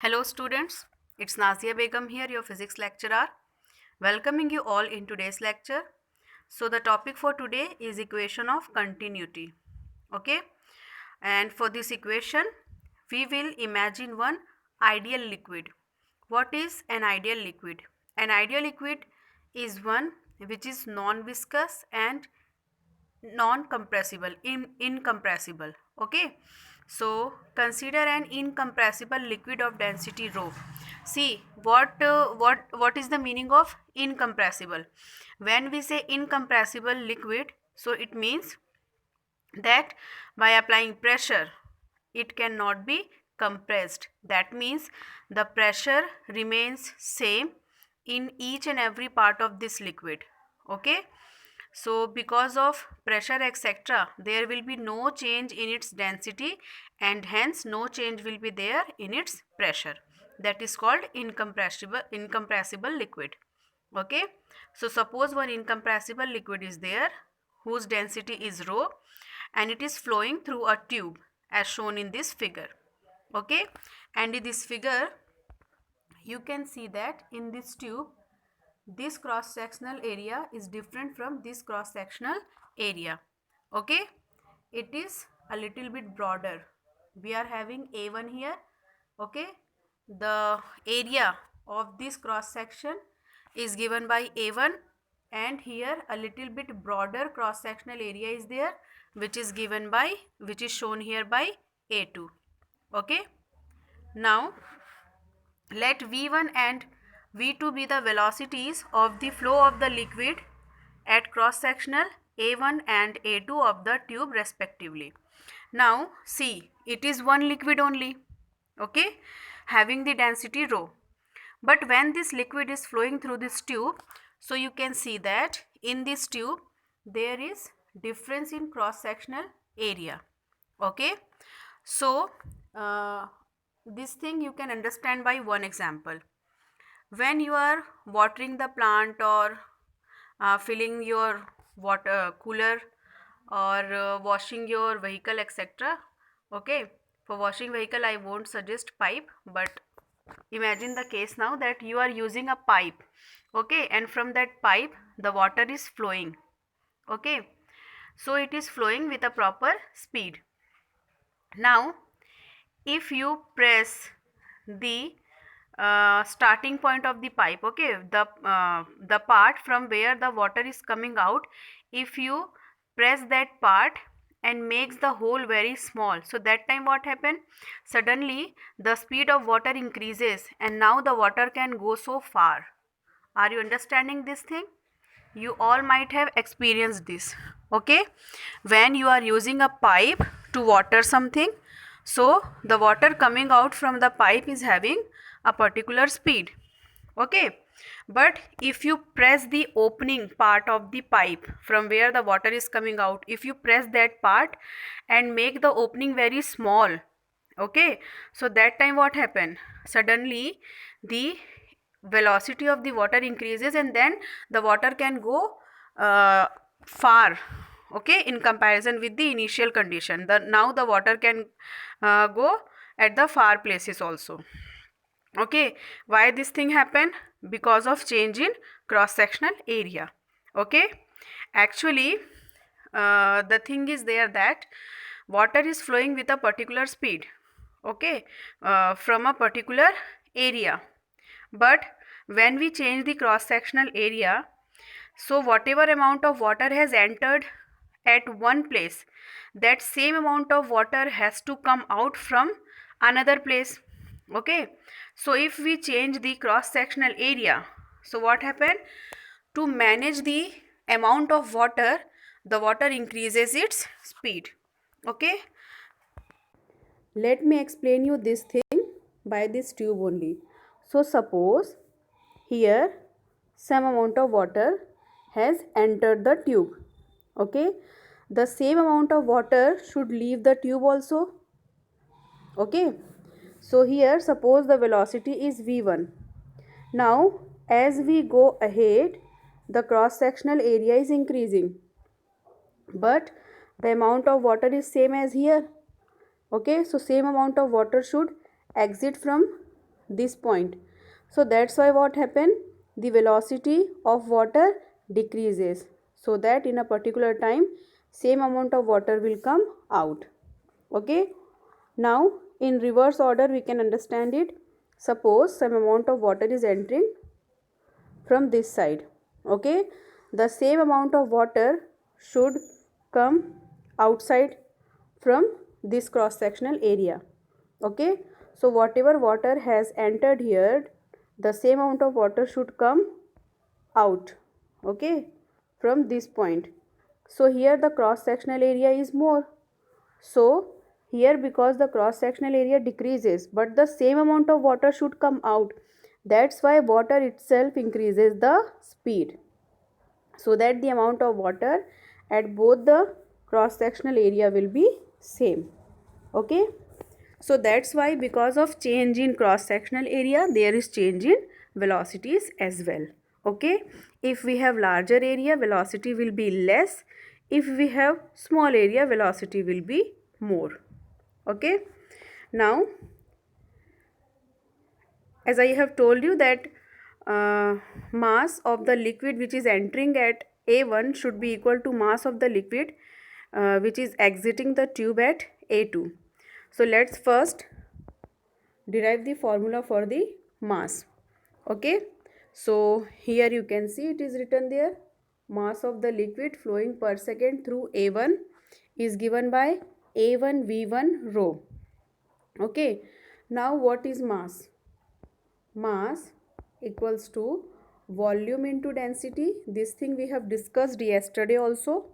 Hello students, it's Nazia Begum here, your physics lecturer, welcoming you all in today's lecture. So the topic for today is equation of continuity. Okay, and for this equation, we will imagine one ideal liquid. What is an ideal liquid? An ideal liquid is one which is non-viscous and non-compressible, incompressible. Okay, so consider an incompressible liquid of density rho. See what is the meaning of incompressible? When we say incompressible liquid, so it means that by applying pressure it cannot be compressed. That means the pressure remains same in each and every part of this liquid. Okay, so because of pressure etc., there will be no change in its density and hence no change will be there in its pressure. That is called incompressible liquid. Okay, so suppose one incompressible liquid is there whose density is rho and it is flowing through a tube as shown in this figure. Okay, and in this figure you can see that in this tube this cross sectional area is different from this cross sectional area. Okay, it is a little bit broader. We are having A1 here. Okay, the area of this cross section is given by A1 and here a little bit broader cross sectional area is there which is shown here by A2. Okay, now let V1 and V2 be the velocities of the flow of the liquid at cross sectional A1 and A2 of the tube respectively. Now see, it is one liquid only, okay, having the density rho. But when this liquid is flowing through this tube, so you can see that in this tube there is difference in cross sectional area. Okay, so this thing you can understand by one example. When you are watering the plant or filling your water cooler or washing your vehicle etc. Okay, for washing vehicle I won't suggest pipe, but imagine the case now that you are using a pipe. Okay, and from that pipe the water is flowing. Okay, so it is flowing with a proper speed. Now if you press the starting point of the pipe, okay, the part from where the water is coming out, if you press that part and makes the hole very small, so that time what happen, suddenly the speed of water increases and now the water can go so far. Are you understanding this thing? You all might have experienced this. Okay, when you are using a pipe to water something, so the water coming out from the pipe is having a particular speed. Okay, but if you press the opening part of the pipe from where the water is coming out, if you press that part and make the opening very small, okay, so that time what happen, suddenly the velocity of the water increases and then the water can go uh, far. Okay, in comparison with the initial condition, now the water can go at the far places also. Okay, why this thing happen? Because of change in cross sectional area. Okay, actually the thing is there that water is flowing with a particular speed. Okay, from a particular area, but when we change the cross sectional area, so whatever amount of water has entered at one place, that same amount of water has to come out from another place. Okay, so if we change the cross sectional area, so what happened, to manage the amount of water, the water increases its speed. Okay, let me explain you this thing by this tube only. So suppose here some amount of water has entered the tube. Okay, the same amount of water should leave the tube also. Okay, so here suppose the velocity is v1. Now as we go ahead, the cross sectional area is increasing, but the amount of water is same as here. Okay, so same amount of water should exit from this point. So that's why what happened, the velocity of water decreases, so that in a particular time same amount of water will come out. Okay, now in reverse order we can understand it. Suppose some amount of water is entering from this side. Okay, the same amount of water should come outside from this cross sectional area. Okay, so whatever water has entered here, the same amount of water should come out. Okay, from this point. So here the cross sectional area is more. So here, because the cross sectional area decreases but the same amount of water should come out, that's why water itself increases the speed, so that the amount of water at both the cross sectional area will be same. Okay, so that's why, because of change in cross sectional area, there is change in velocities as well. Okay, if we have larger area, velocity will be less. If we have small area, velocity will be more. Okay, now as I have told you that mass of the liquid which is entering at A1 should be equal to mass of the liquid which is exiting the tube at A2. So let's first derive the formula for the mass. Okay, so here you can see it is written there, mass of the liquid flowing per second through A1 is given by A1 V1 rho. Okay, now what is mass? Mass equals to volume into density. This thing we have discussed yesterday also.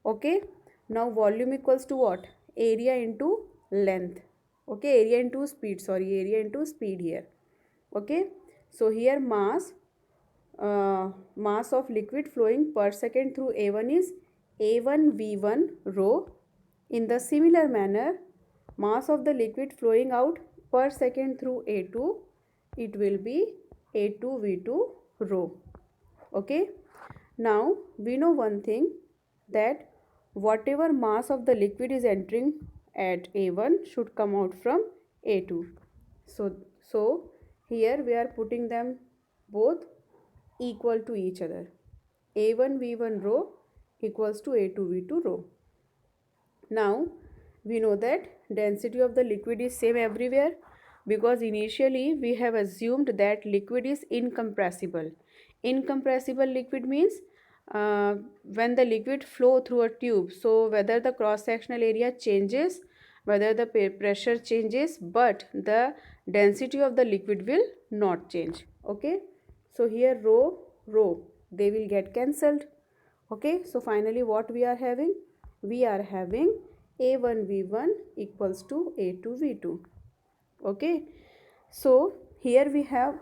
Okay, now volume equals to what? Area into length. Okay, area into speed, sorry, area into speed here. Okay, so here mass of liquid flowing per second through A1 is A1 V1 rho. In the similar manner, mass of the liquid flowing out per second through A2, it will be A2 V2 rho. Okay, now we know one thing, that whatever mass of the liquid is entering at A1 should come out from A2. So here we are putting them both equal to each other. A1 V1 rho equals to A2 V2 rho. Now we know that density of the liquid is same everywhere, because initially we have assumed that liquid is incompressible. Incompressible liquid means when the liquid flow through a tube, so whether the cross sectional area changes, whether the pressure changes, but the density of the liquid will not change. Okay, so here rho they will get cancelled. Okay, so finally what we are having? We are having A1 V1 equals to A2 V2. Okay, so here we have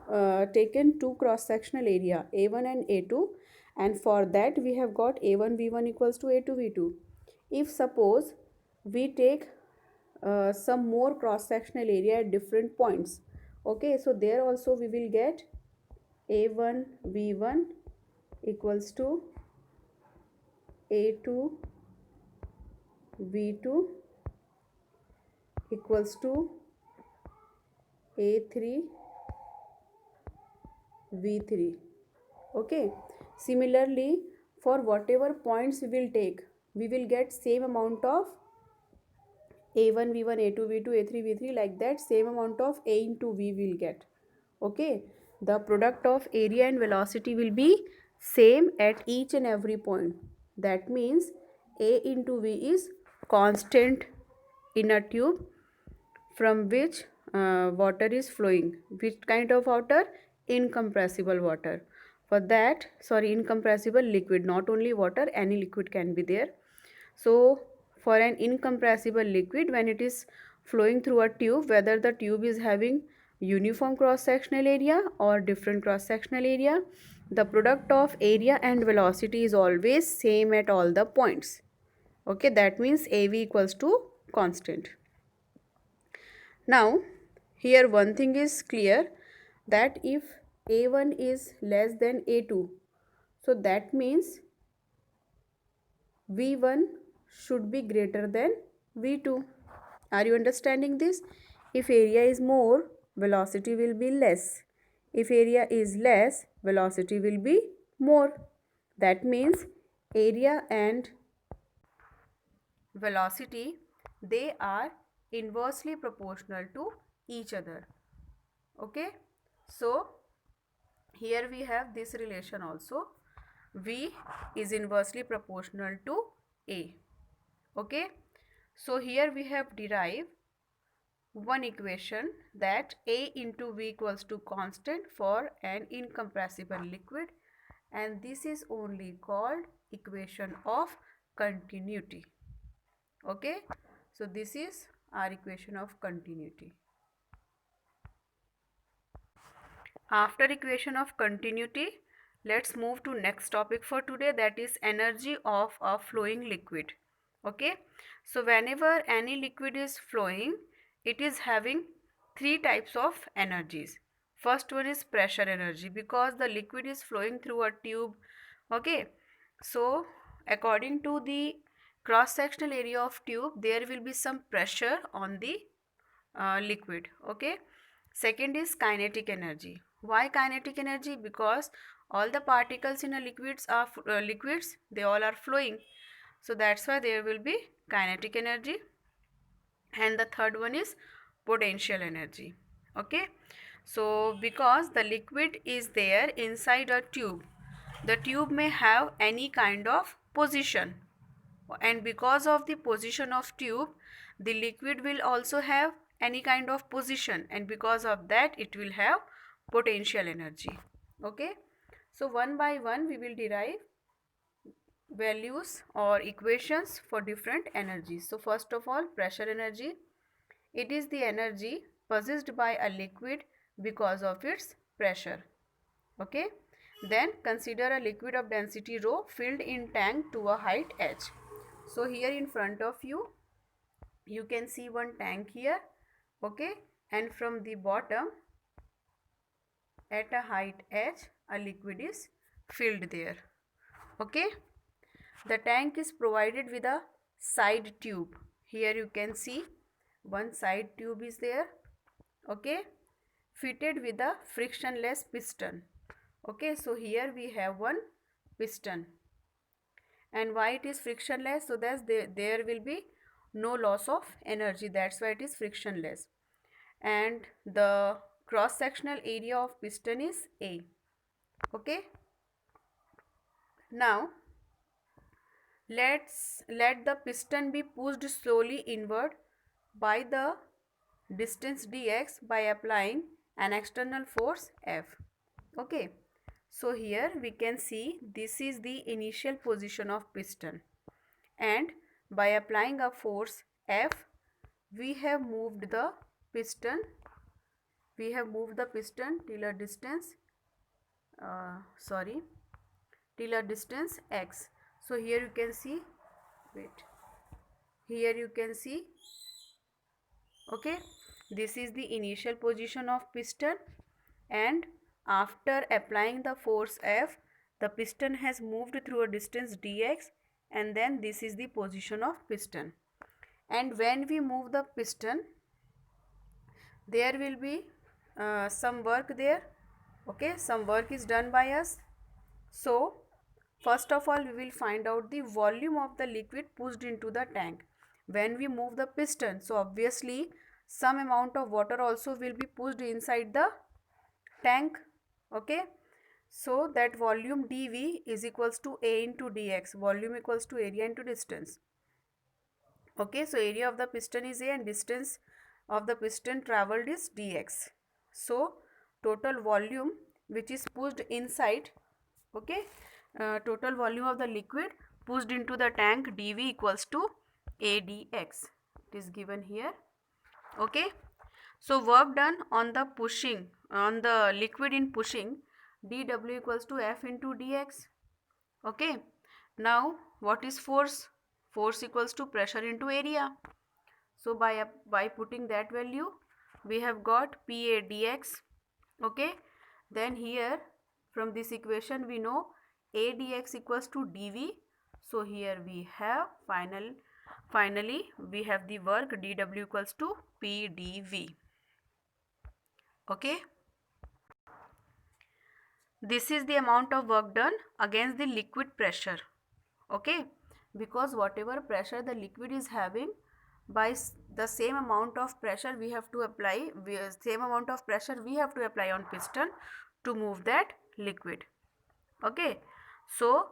taken two cross sectional area A1 and A2, and for that we have got A1 V1 equals to A2 V2. If suppose we take some more cross sectional area at different points, okay, so there also we will get A1 V1 equals to A2 V2 equals to A3 V3. Okay, similarly for whatever points we will take, we will get same amount of A1 V1, A2 V2, A3 V3, like that same amount of A into V will get. Okay, the product of area and velocity will be same at each and every point. That means A into V is constant in a tube from which water is flowing. Which kind of water? Incompressible water. For that, sorry, incompressible liquid, not only water, any liquid can be there. So for an incompressible liquid, when it is flowing through a tube, whether the tube is having uniform cross sectional area or different cross sectional area, the product of area and velocity is always same at all the points. Okay, that means AV equals to constant. Now here one thing is clear, that if A1 is less than A2, so that means V1 should be greater than V2. Are you understanding this? If area is more, velocity will be less. If area is less, velocity will be more. That means area and velocity, they are inversely proportional to each other. Okay, so here we have this relation also. V is inversely proportional to A. Okay, so here we have derived one equation that A into V equals to constant for an incompressible liquid, and this is only called equation of continuity. Okay, so this is our equation of continuity. After equation of continuity, let's move to next topic for today, that is energy of a flowing liquid. Okay, so whenever any liquid is flowing, it is having three types of energies. First one is pressure energy, because the liquid is flowing through a tube. Okay, so according to the cross sectional area of tube, there will be some pressure on the liquid. Okay, second is kinetic energy. Why kinetic energy? Because all the particles in a liquids are liquids, they all are flowing, so that's why there will be kinetic energy. And the third one is potential energy. Okay, so because the liquid is there inside a tube, the tube may have any kind of position, and because of the position of tube, the liquid will also have any kind of position, and because of that it will have potential energy. Okay, so one by one we will derive values or equations for different energies. So first of all, pressure energy. It is the energy possessed by a liquid because of its pressure. Okay, then consider a liquid of density rho filled in tank to a height h. So here in front of you, you can see one tank here. Okay, and from the bottom at a height h, a liquid is filled there. Okay, the tank is provided with a side tube. Here you can see one side tube is there. Okay, fitted with a frictionless piston. Okay, so here we have one piston. And why it is frictionless? So that there will be no loss of energy, that's why it is frictionless. And the cross sectional area of piston is A. Okay, now let the piston be pushed slowly inward by the distance dx by applying an external force F. Okay, so here we can see this is the initial position of piston, and by applying a force F, we have moved the piston till a distance till a distance x. So here you can see, here you can see, okay, this is the initial position of piston, and after applying the force F, the piston has moved through a distance dx, and then this is the position of piston. And when we move the piston, there will be some work there. Okay, some work is done by us. So first of all, we will find out the volume of the liquid pushed into the tank. When we move the piston, so obviously some amount of water also will be pushed inside the tank. Okay, so that volume dV is equals to A into dx. Volume equals to area into distance. Okay, so area of the piston is A and distance of the piston travelled is dx. So total volume which is pushed inside, okay, total volume of the liquid pushed into the tank dV equals to A dx. It is given here. Okay, so work done on the pushing, on the liquid in pushing, dW equals to F into dx. Okay, now what is force? Force equals to pressure into area. So by putting that value, we have got PA dx. Okay, then here from this equation we know A dx equals to dV. So here we have finally we have the work dW equals to P dV. Okay, this is the amount of work done against the liquid pressure. Okay, because whatever pressure the liquid is having, by the same amount of pressure we have to apply, same amount of pressure we have to apply on piston to move that liquid. Okay, so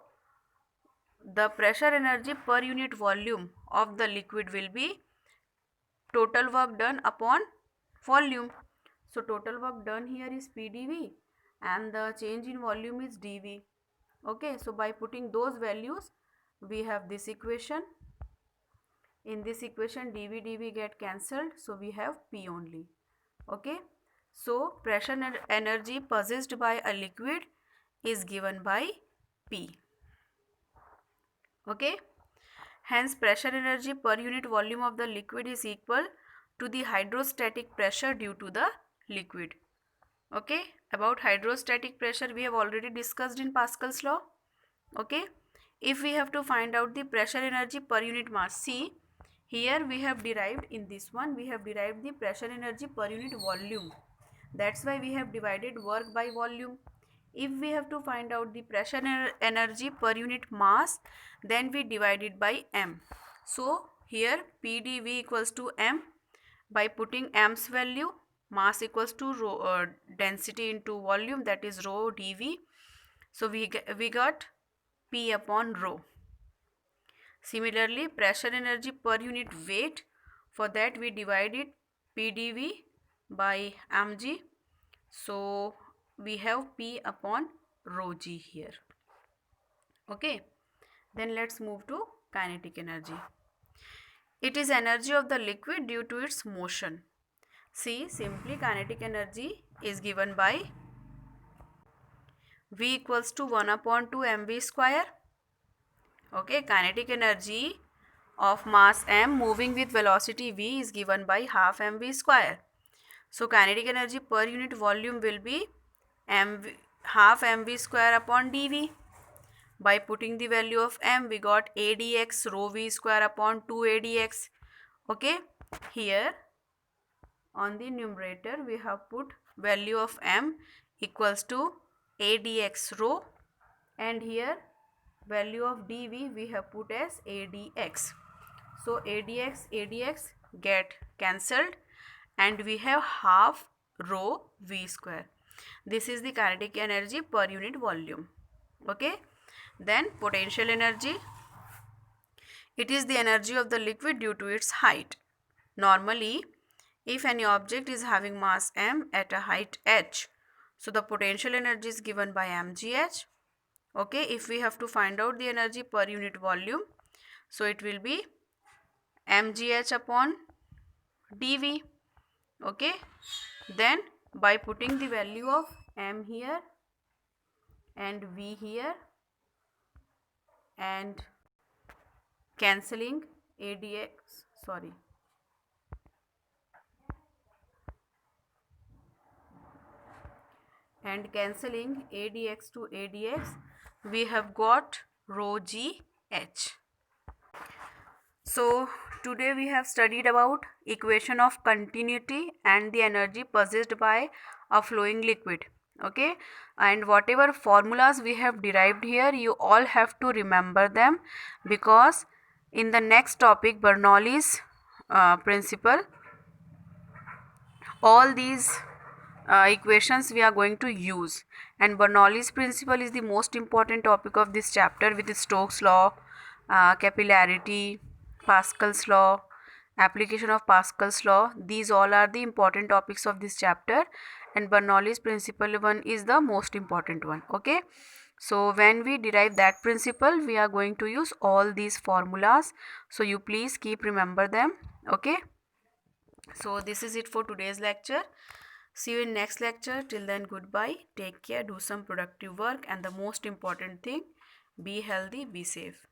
the pressure energy per unit volume of the liquid will be total work done upon volume. So total work done here is PdV and the change in volume is dV. Okay, so by putting those values we have this equation. In this equation dV get cancelled, so we have P only. Okay, so pressure energy possessed by a liquid is given by P. Okay, hence pressure energy per unit volume of the liquid is equal to the hydrostatic pressure due to the liquid. Okay, about hydrostatic pressure we have already discussed in Pascal's law. Okay, if we have to find out the pressure energy per unit mass, see here we have derived, in this one we have derived the pressure energy per unit volume. That's why we have divided work by volume. If we have to find out the pressure energy per unit mass, then we divide it by m. So here PdV equals to m. By putting m's value, mass equals to rho, density into volume, that is rho dV. So we got P upon rho. Similarly, pressure energy per unit weight, for that we divided PdV by mg. So we have P upon rho g here. Okay, then let's move to kinetic energy. It is energy of the liquid due to its motion. See, simply kinetic energy is given by V equals to 1 upon 2 mv square. Okay, kinetic energy of mass m moving with velocity v is given by half mv square. So kinetic energy per unit volume will be half mv square upon dv. By putting the value of m, we got adx rho v square upon 2 adx. Okay, here on the numerator we have put value of m equals to adx rho, and here value of dv we have put as adx. So adx get cancelled and we have half rho v square. This is the kinetic energy per unit volume. Okay, then potential energy. It is the energy of the liquid due to its height. Normally, if any object is having mass m at a height h, so the potential energy is given by mgh. Okay, if we have to find out the energy per unit volume, so it will be mgh upon dv. Okay, then by putting the value of m here and v here and cancelling adx, and cancelling adx to adx, we have got rho g h. So today we have studied about equation of continuity and the energy possessed by a flowing liquid. Okay, and whatever formulas we have derived here, you all have to remember them, because in the next topic, Bernoulli's principle, all these equations we are going to use, and Bernoulli's principle is the most important topic of this chapter, with Stokes law, capillarity, Pascal's law, application of Pascal's law. These all are the important topics of this chapter, and Bernoulli's principle one is the most important one. Okay, so when we derive that principle, we are going to use all these formulas, so you please keep remember them. Okay, so this is it for today's lecture. See you in next lecture. Till then, goodbye. Take care, do some productive work, and the most important thing, be healthy, be safe.